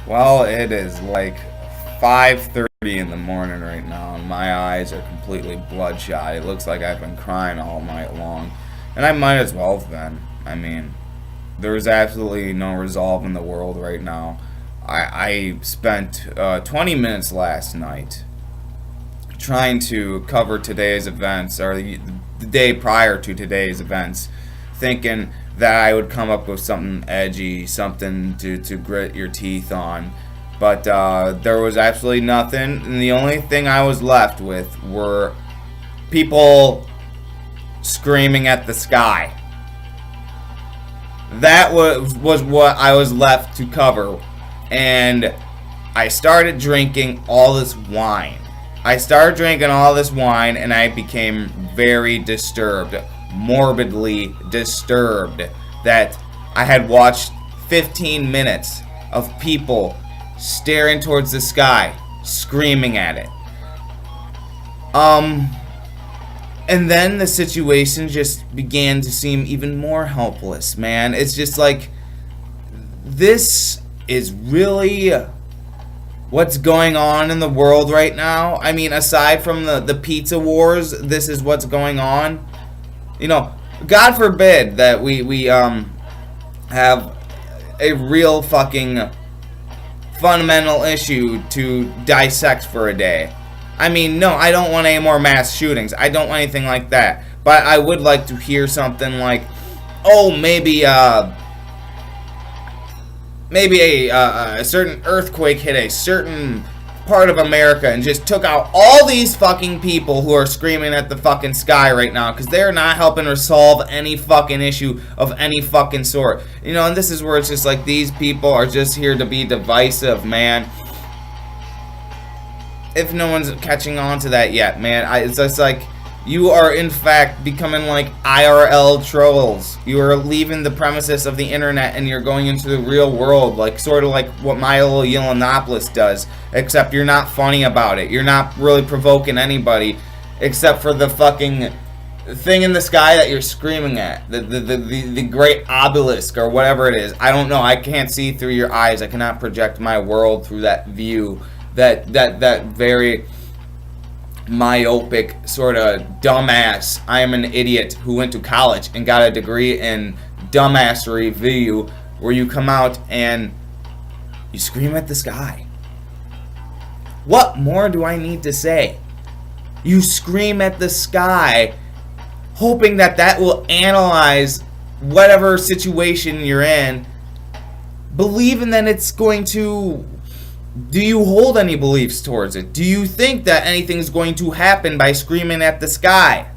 Well, it is like 5:30 in the morning right now, and my eyes are completely bloodshot. It looks like I've been crying all night long, and I might as well have been. I mean, there's absolutely no resolve in the world right now. I spent 20 minutes last night trying to cover today's events, or the day prior to today's events, thinking that I would come up with something edgy, something to grit your teeth on. But there was absolutely nothing, and the only thing I was left with were people screaming at the sky. That was what I was left to cover, and I started drinking all this wine. And I became very disturbed, morbidly disturbed, that I had watched 15 minutes of people staring towards the sky, screaming at it. And then the situation just began to seem even more helpless, man. It's just like, this is really what's going on in the world right now. I mean, aside from the pizza wars, this is what's going on. You know, God forbid that we have a real fucking fundamental issue to dissect for a day. I mean, no, I don't want any more mass shootings. I don't want anything like that. But I would like to hear something like, oh, maybe a certain earthquake hit a certain part of America and just took out all these fucking people who are screaming at the fucking sky right now, because they're not helping resolve any fucking issue of any fucking sort. You know, and this is where it's just like, these people are just here to be divisive, man. If no one's catching on to that yet, man, it's just like, you are in fact becoming like IRL trolls. You are leaving the premises of the internet and you're going into the real world, like sort of like what Milo Yiannopoulos does, except you're not funny about it. You're not really provoking anybody, except for the fucking thing in the sky that you're screaming at, the great obelisk or whatever it is. I don't know. I can't see through your eyes. I cannot project my world through that view. That very myopic sort of dumbass, I am an idiot who went to college and got a degree in dumbassery view, where you come out and you scream at the sky. What more do I need to say? You scream at the sky, hoping that will analyze whatever situation you're in, believing that it's going to. Do you hold any beliefs towards it? Do you think that anything's going to happen by screaming at the sky?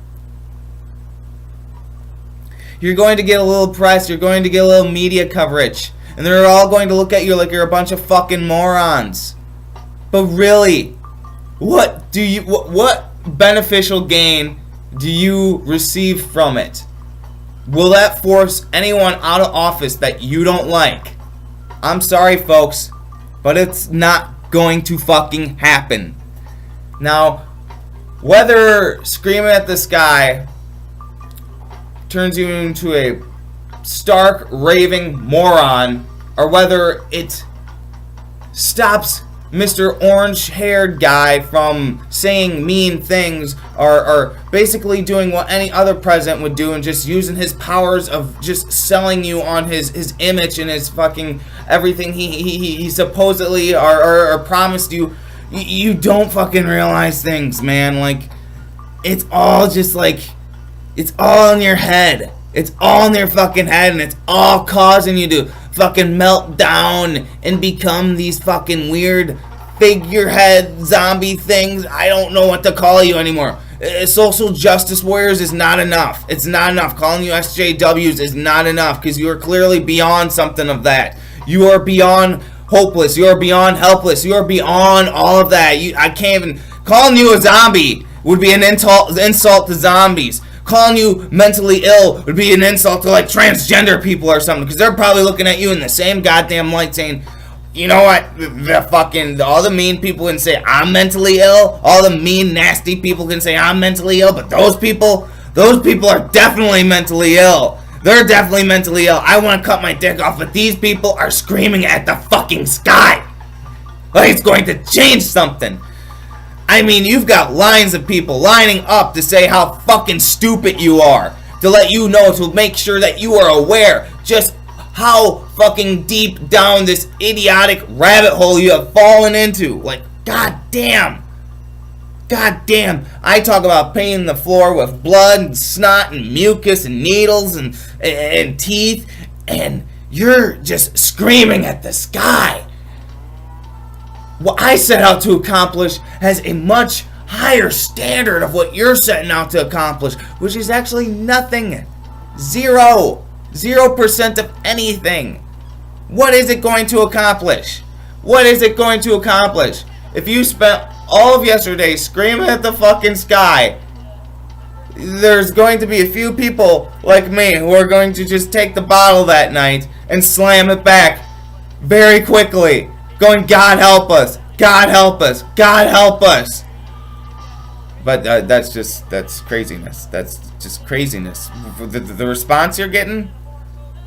You're going to get a little press, you're going to get a little media coverage, and they're all going to look at you like you're a bunch of fucking morons. But really, what beneficial gain do you receive from it? Will that force anyone out of office that you don't like? I'm sorry, folks, but it's not going to fucking happen. Now, whether screaming at the sky turns you into a stark, raving moron, or whether it stops Mr. Orange-haired guy from saying mean things, or basically doing what any other president would do and just using his powers of just selling you on his image and his fucking everything he supposedly or promised you. You don't fucking realize things, man. Like, it's all just like, it's all in your head. It's all in your fucking head, and it's all causing you to fucking melt down and become these fucking weird figurehead zombie things. I don't know what to call you anymore. Social justice warriors is not enough. It's not enough. Calling you SJWs is not enough, because you are clearly beyond something of that. You are beyond hopeless. You are beyond helpless. You are beyond all of that. I can't even. Calling you a zombie would be an insult to zombies. Calling you mentally ill would be an insult to like transgender people or something, because they're probably looking at you in the same goddamn light saying, you know what, all the mean people can say I'm mentally ill, all the mean nasty people can say I'm mentally ill, but those people are definitely mentally ill. They're definitely mentally ill. I want to cut my dick off, but these people are screaming at the fucking sky. Like it's going to change something. I mean, you've got lines of people lining up to say how fucking stupid you are. To let you know, to make sure that you are aware just how fucking deep down this idiotic rabbit hole you have fallen into. Like, goddamn. Goddamn. I talk about painting the floor with blood and snot and mucus and needles and teeth. And you're just screaming at the sky. What I set out to accomplish has a much higher standard of what you're setting out to accomplish, which is actually nothing. 0% of anything. What is it going to accomplish? What is it going to accomplish? If you spent all of yesterday screaming at the fucking sky, there's going to be a few people like me who are going to just take the bottle that night and slam it back very quickly, going, God help us, God help us, God help us. But that's craziness. That's just craziness. The response you're getting,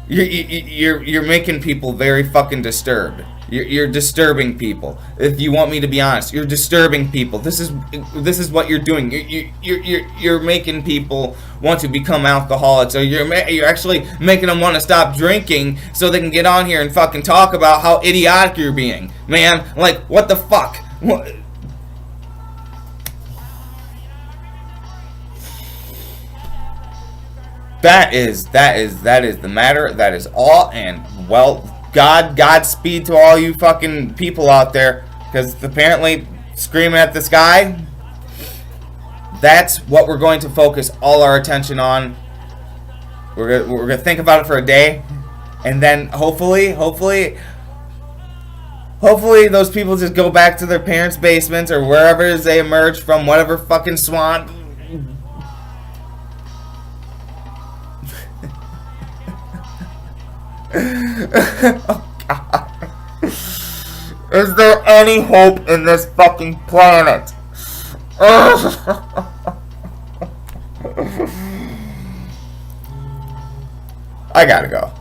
you're making people very fucking disturbed. You're disturbing people. If you want me to be honest, you're disturbing people. This is what you're doing. You're making people want to become alcoholics, or you're actually making them want to stop drinking so they can get on here and fucking talk about how idiotic you're being, man. Like, what the fuck? What? That is the matter. That is all. And well, Godspeed to all you fucking people out there, because apparently screaming at the sky, that's what we're going to focus all our attention on. We're gonna think about it for a day, and then hopefully those people just go back to their parents' basements or wherever they emerge from, whatever fucking swamp. Oh, God. Is there any hope in this fucking planet? I gotta go.